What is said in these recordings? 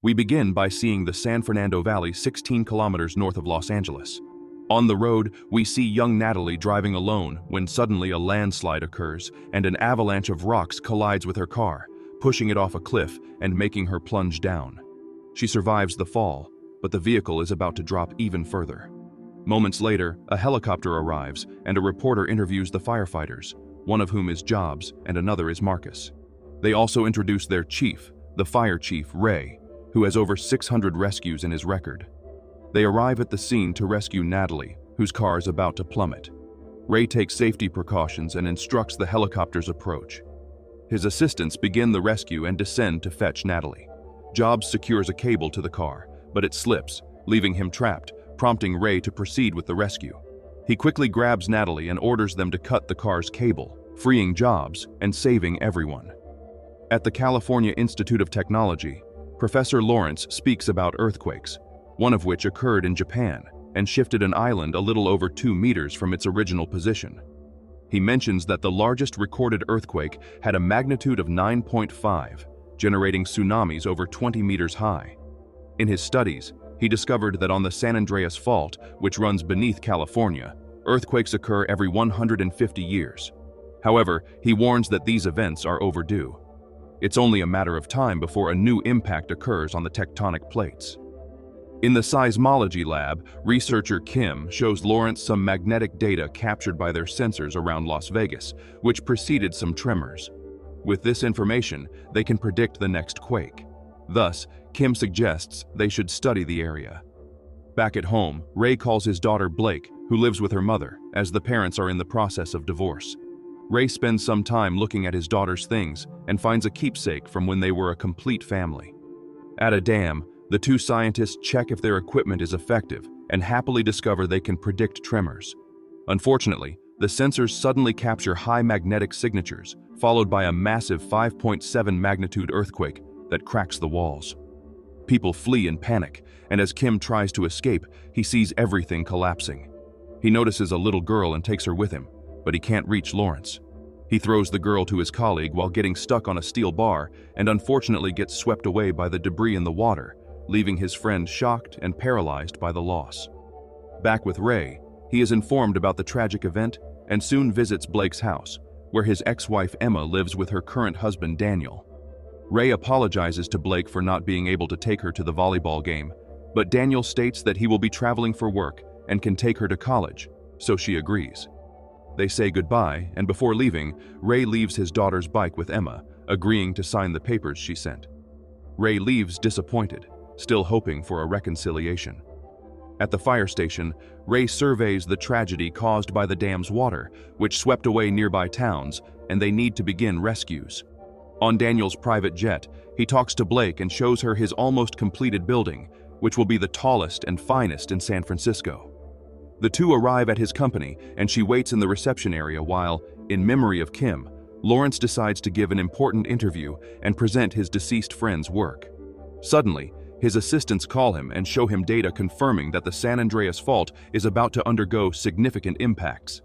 We begin by seeing the San Fernando Valley 16 kilometers north of Los Angeles. On the road, we see young Natalie driving alone when suddenly a landslide occurs and an avalanche of rocks collides with her car, pushing it off a cliff and making her plunge down. She survives the fall, but the vehicle is about to drop even further. Moments later, a helicopter arrives and a reporter interviews the firefighters, one of whom is Jobs and another is Marcus. They also introduce their chief, the fire chief, Ray, who has over 600 rescues in his record. They arrive at the scene to rescue Natalie, whose car is about to plummet. Ray takes safety precautions and instructs the helicopter's approach. His assistants begin the rescue and descend to fetch Natalie. Jobs secures a cable to the car, but it slips, leaving him trapped, prompting Ray to proceed with the rescue. He quickly grabs Natalie and orders them to cut the car's cable, freeing Jobs and saving everyone. At the California Institute of Technology, Professor Lawrence speaks about earthquakes, one of which occurred in Japan and shifted an island a little over 2 meters from its original position. He mentions that the largest recorded earthquake had a magnitude of 9.5, generating tsunamis over 20 meters high. In his studies, he discovered that on the San Andreas Fault, which runs beneath California, earthquakes occur every 150 years. However, he warns that these events are overdue. It's only a matter of time before a new impact occurs on the tectonic plates. In the seismology lab, researcher Kim shows Lawrence some magnetic data captured by their sensors around Las Vegas, which preceded some tremors. With this information, they can predict the next quake. Thus, Kim suggests they should study the area. Back at home, Ray calls his daughter Blake, who lives with her mother, as the parents are in the process of divorce. Ray spends some time looking at his daughter's things and finds a keepsake from when they were a complete family. At a dam, the two scientists check if their equipment is effective and happily discover they can predict tremors. Unfortunately, the sensors suddenly capture high magnetic signatures, followed by a massive 5.7 magnitude earthquake that cracks the walls. People flee in panic, and as Kim tries to escape, he sees everything collapsing. He notices a little girl and takes her with him, but he can't reach Lawrence. He throws the girl to his colleague while getting stuck on a steel bar and unfortunately gets swept away by the debris in the water, leaving his friend shocked and paralyzed by the loss. Back with Ray, he is informed about the tragic event and soon visits Blake's house, where his ex-wife Emma lives with her current husband Daniel. Ray apologizes to Blake for not being able to take her to the volleyball game, but Daniel states that he will be traveling for work and can take her to college, so she agrees. They say goodbye, and before leaving, Ray leaves his daughter's bike with Emma, agreeing to sign the papers she sent. Ray leaves disappointed, still hoping for a reconciliation. At the fire station, Ray surveys the tragedy caused by the dam's water, which swept away nearby towns, and they need to begin rescues. On Daniel's private jet, he talks to Blake and shows her his almost completed building, which will be the tallest and finest in San Francisco. The two arrive at his company, and she waits in the reception area while, in memory of Kim, Lawrence decides to give an important interview and present his deceased friend's work. Suddenly, his assistants call him and show him data confirming that the San Andreas Fault is about to undergo significant impacts.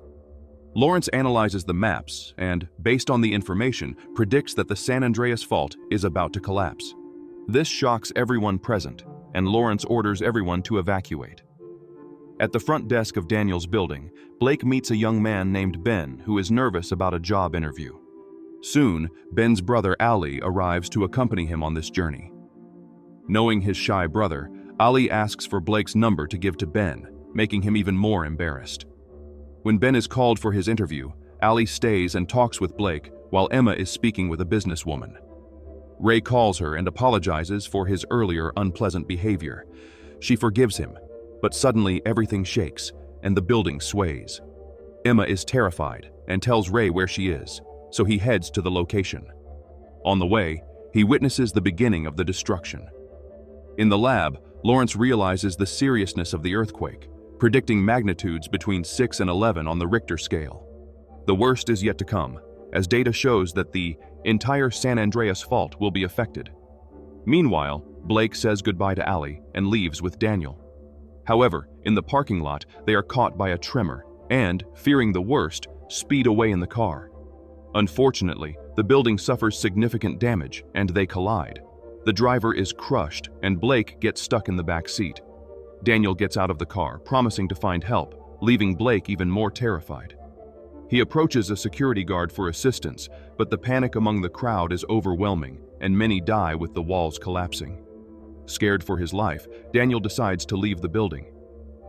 Lawrence analyzes the maps and, based on the information, predicts that the San Andreas Fault is about to collapse. This shocks everyone present, and Lawrence orders everyone to evacuate. At the front desk of Daniel's building, Blake meets a young man named Ben who is nervous about a job interview. Soon, Ben's brother Ali arrives to accompany him on this journey. Knowing his shy brother, Ali asks for Blake's number to give to Ben, making him even more embarrassed. When Ben is called for his interview, Ali stays and talks with Blake while Emma is speaking with a businesswoman. Ray calls her and apologizes for his earlier unpleasant behavior. She forgives him, but suddenly everything shakes and the building sways. Emma is terrified and tells Ray where she is, so he heads to the location. On the way, he witnesses the beginning of the destruction. In the lab, Lawrence realizes the seriousness of the earthquake, predicting magnitudes between 6 and 11 on the Richter scale. The worst is yet to come, as data shows that the entire San Andreas Fault will be affected. Meanwhile, Blake says goodbye to Ali and leaves with Daniel. However, in the parking lot, they are caught by a tremor and, fearing the worst, speed away in the car. Unfortunately, the building suffers significant damage and they collide. The driver is crushed, and Blake gets stuck in the back seat. Daniel gets out of the car, promising to find help, leaving Blake even more terrified. He approaches a security guard for assistance, but the panic among the crowd is overwhelming, and many die with the walls collapsing. Scared for his life, Daniel decides to leave the building.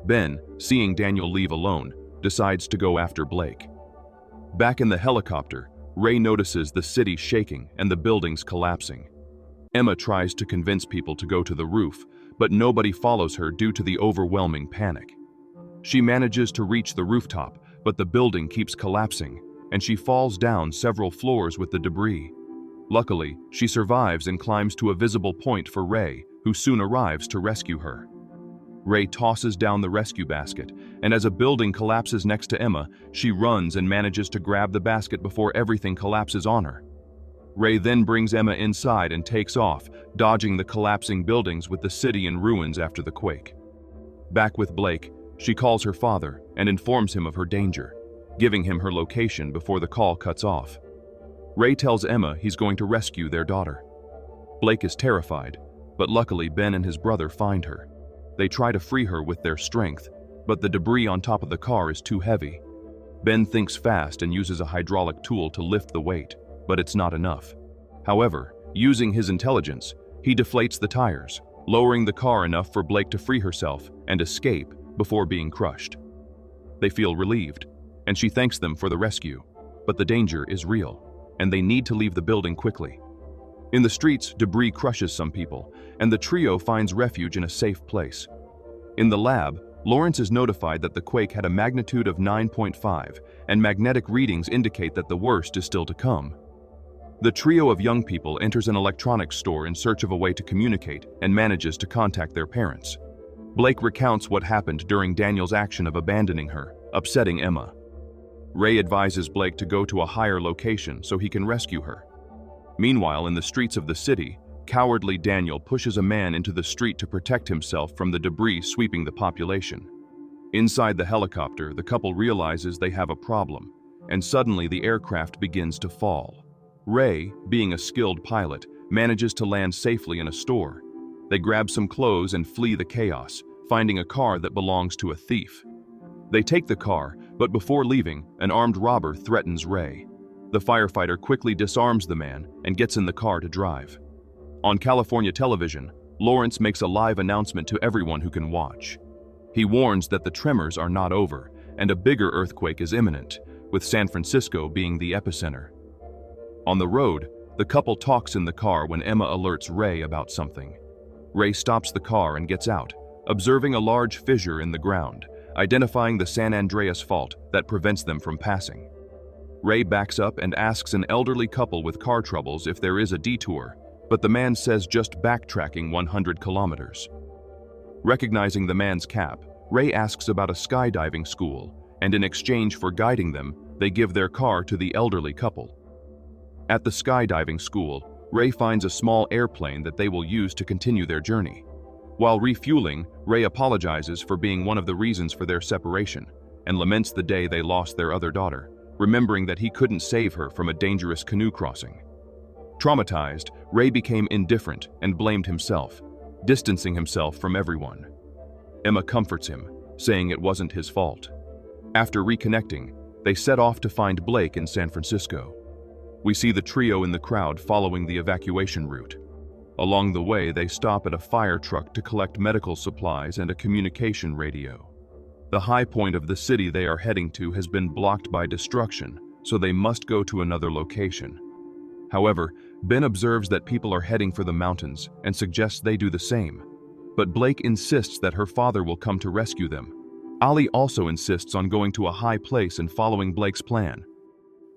Ben, seeing Daniel leave alone, decides to go after Blake. Back in the helicopter, Ray notices the city shaking and the buildings collapsing. Emma tries to convince people to go to the roof, but nobody follows her due to the overwhelming panic. She manages to reach the rooftop, but the building keeps collapsing, and she falls down several floors with the debris. Luckily, she survives and climbs to a visible point for Ray, who soon arrives to rescue her. Ray tosses down the rescue basket, and as a building collapses next to Emma, she runs and manages to grab the basket before everything collapses on her. Ray then brings Emma inside and takes off, dodging the collapsing buildings with the city in ruins after the quake. Back with Blake, she calls her father and informs him of her danger, giving him her location before the call cuts off. Ray tells Emma he's going to rescue their daughter. Blake is terrified, but luckily Ben and his brother find her. They try to free her with their strength, but the debris on top of the car is too heavy. Ben thinks fast and uses a hydraulic tool to lift the weight, but it's not enough. However, using his intelligence, he deflates the tires, lowering the car enough for Blake to free herself and escape before being crushed. They feel relieved, and she thanks them for the rescue, but the danger is real, and they need to leave the building quickly. In the streets, debris crushes some people, and the trio finds refuge in a safe place. In the lab, Lawrence is notified that the quake had a magnitude of 9.5, and magnetic readings indicate that the worst is still to come. The trio of young people enters an electronics store in search of a way to communicate and manages to contact their parents. Blake recounts what happened during Daniel's action of abandoning her, upsetting Emma. Ray advises Blake to go to a higher location so he can rescue her. Meanwhile, in the streets of the city, cowardly Daniel pushes a man into the street to protect himself from the debris sweeping the population. Inside the helicopter, the couple realizes they have a problem, and suddenly the aircraft begins to fall. Ray, being a skilled pilot, manages to land safely in a store. They grab some clothes and flee the chaos, finding a car that belongs to a thief. They take the car, but before leaving, an armed robber threatens Ray. The firefighter quickly disarms the man and gets in the car to drive. On California television, Lawrence makes a live announcement to everyone who can watch. He warns that the tremors are not over and a bigger earthquake is imminent, with San Francisco being the epicenter. On the road, the couple talks in the car when Emma alerts Ray about something. Ray stops the car and gets out, observing a large fissure in the ground, identifying the San Andreas fault that prevents them from passing. Ray backs up and asks an elderly couple with car troubles if there is a detour, but the man says just backtracking 100 kilometers. Recognizing the man's cap, Ray asks about a skydiving school, and in exchange for guiding them, they give their car to the elderly couple. At the skydiving school, Ray finds a small airplane that they will use to continue their journey. While refueling, Ray apologizes for being one of the reasons for their separation and laments the day they lost their other daughter, remembering that he couldn't save her from a dangerous canoe crossing. Traumatized, Ray became indifferent and blamed himself, distancing himself from everyone. Emma comforts him, saying it wasn't his fault. After reconnecting, they set off to find Blake in San Francisco. We see the trio in the crowd following the evacuation route. Along the way, they stop at a fire truck to collect medical supplies and a communication radio. The high point of the city they are heading to has been blocked by destruction, so they must go to another location. However, Ben observes that people are heading for the mountains and suggests they do the same. But Blake insists that her father will come to rescue them. Ali also insists on going to a high place and following Blake's plan.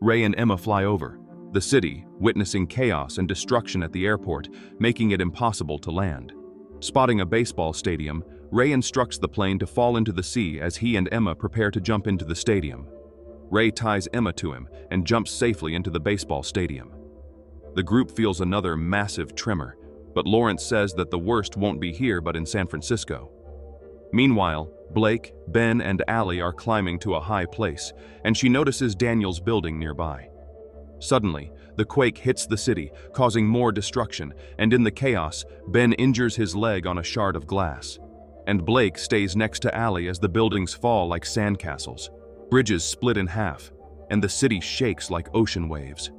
Ray and Emma fly over the city, witnessing chaos and destruction at the airport, making it impossible to land. Spotting a baseball stadium, Ray instructs the plane to fall into the sea as he and Emma prepare to jump into the stadium. Ray ties Emma to him and jumps safely into the baseball stadium. The group feels another massive tremor, but Lawrence says that the worst won't be here but in San Francisco. Meanwhile, Blake, Ben, and Ali are climbing to a high place, and she notices Daniel's building nearby. Suddenly, the quake hits the city, causing more destruction, and in the chaos, Ben injures his leg on a shard of glass. And Blake stays next to Allie as the buildings fall like sandcastles. Bridges split in half, and the city shakes like ocean waves.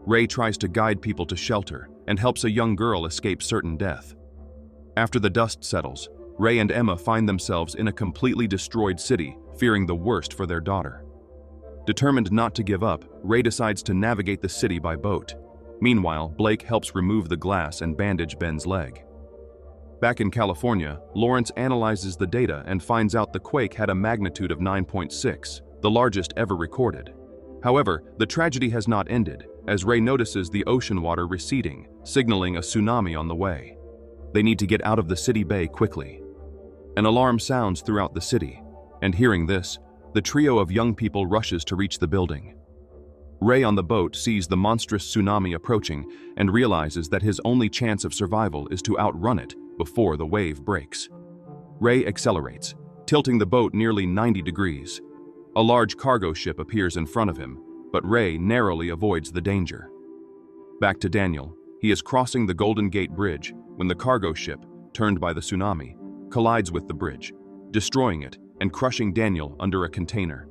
Ray tries to guide people to shelter and helps a young girl escape certain death. After the dust settles, Ray and Emma find themselves in a completely destroyed city, fearing the worst for their daughter. Determined not to give up, Ray decides to navigate the city by boat. Meanwhile, Blake helps remove the glass and bandage Ben's leg. Back in California, Lawrence analyzes the data and finds out the quake had a magnitude of 9.6, the largest ever recorded. However, the tragedy has not ended, as Ray notices the ocean water receding, signaling a tsunami on the way. They need to get out of the city bay quickly. An alarm sounds throughout the city, and hearing this, the trio of young people rushes to reach the building. Ray on the boat sees the monstrous tsunami approaching and realizes that his only chance of survival is to outrun it before the wave breaks. Ray accelerates, tilting the boat nearly 90 degrees. A large cargo ship appears in front of him, but Ray narrowly avoids the danger. Back to Daniel, he is crossing the Golden Gate Bridge when the cargo ship, turned by the tsunami, collides with the bridge, destroying it and crushing Daniel under a container.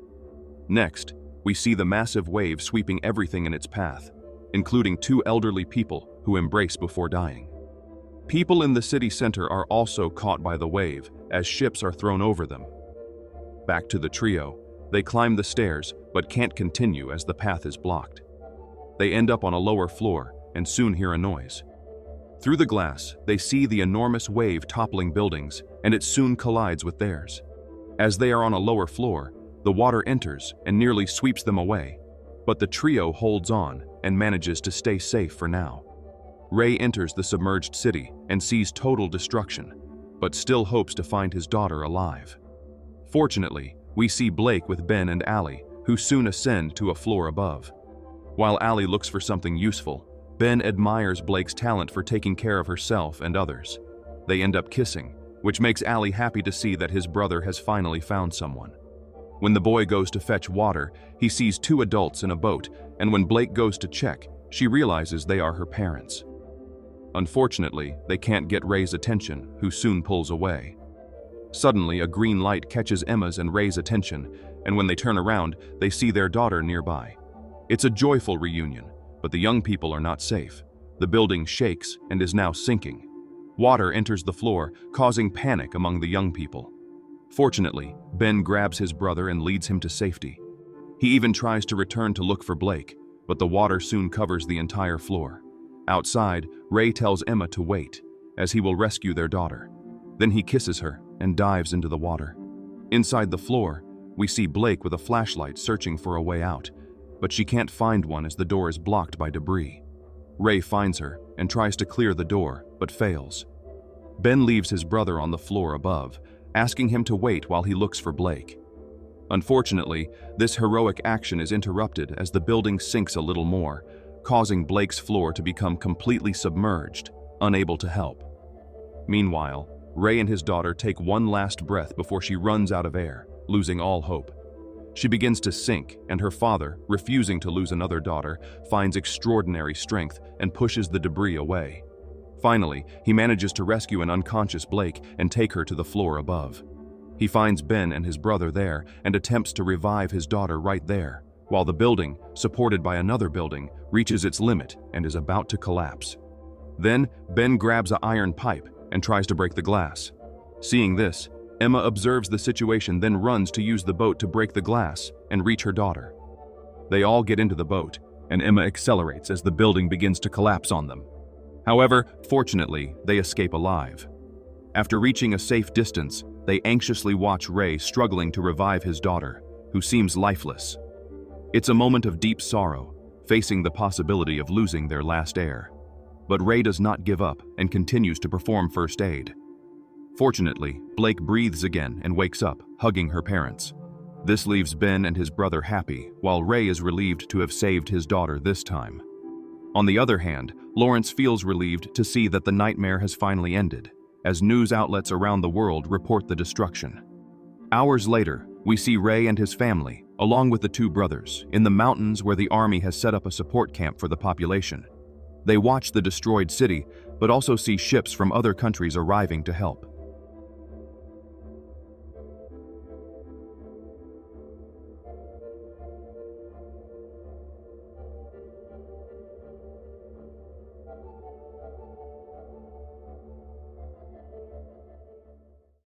Next, we see the massive wave sweeping everything in its path, including two elderly people who embrace before dying. People in the city center are also caught by the wave as ships are thrown over them. Back to the trio, they climb the stairs but can't continue as the path is blocked. They end up on a lower floor and soon hear a noise. Through the glass, they see the enormous wave toppling buildings, and it soon collides with theirs. As they are on a lower floor, the water enters and nearly sweeps them away, but the trio holds on and manages to stay safe for now. Ray enters the submerged city and sees total destruction, but still hopes to find his daughter alive. Fortunately, we see Blake with Ben and Allie, who soon ascend to a floor above. While Allie looks for something useful, Ben admires Blake's talent for taking care of herself and others. They end up kissing, which makes Allie happy to see that his brother has finally found someone. When the boy goes to fetch water, he sees two adults in a boat, and when Blake goes to check, she realizes they are her parents. Unfortunately, they can't get Ray's attention, who soon pulls away. Suddenly, a green light catches Emma's and Ray's attention, and when they turn around, they see their daughter nearby. It's a joyful reunion, but the young people are not safe. The building shakes and is now sinking. Water enters the floor, causing panic among the young people. Fortunately, Ben grabs his brother and leads him to safety. He even tries to return to look for Blake, but the water soon covers the entire floor. Outside, Ray tells Emma to wait, as he will rescue their daughter. Then he kisses her and dives into the water. Inside the floor, we see Blake with a flashlight searching for a way out, but she can't find one as the door is blocked by debris. Ray finds her and tries to clear the door, but fails. Ben leaves his brother on the floor above, asking him to wait while he looks for Blake. Unfortunately, this heroic action is interrupted as the building sinks a little more, causing Blake's floor to become completely submerged, unable to help. Meanwhile, Ray and his daughter take one last breath before she runs out of air, losing all hope. She begins to sink, and her father, refusing to lose another daughter, finds extraordinary strength and pushes the debris away. Finally, he manages to rescue an unconscious Blake and take her to the floor above. He finds Ben and his brother there and attempts to revive his daughter right there, while the building, supported by another building, reaches its limit and is about to collapse. Then, Ben grabs an iron pipe and tries to break the glass. Seeing this, Emma observes the situation, then runs to use the boat to break the glass and reach her daughter. They all get into the boat, and Emma accelerates as the building begins to collapse on them. However, fortunately, they escape alive. After reaching a safe distance, they anxiously watch Ray struggling to revive his daughter, who seems lifeless. It's a moment of deep sorrow, facing the possibility of losing their last heir. But Ray does not give up and continues to perform first aid. Fortunately, Blake breathes again and wakes up, hugging her parents. This leaves Ben and his brother happy, while Ray is relieved to have saved his daughter this time. On the other hand, Lawrence feels relieved to see that the nightmare has finally ended, as news outlets around the world report the destruction. Hours later, we see Ray and his family, along with the two brothers, in the mountains where the army has set up a support camp for the population. They watch the destroyed city, but also see ships from other countries arriving to help.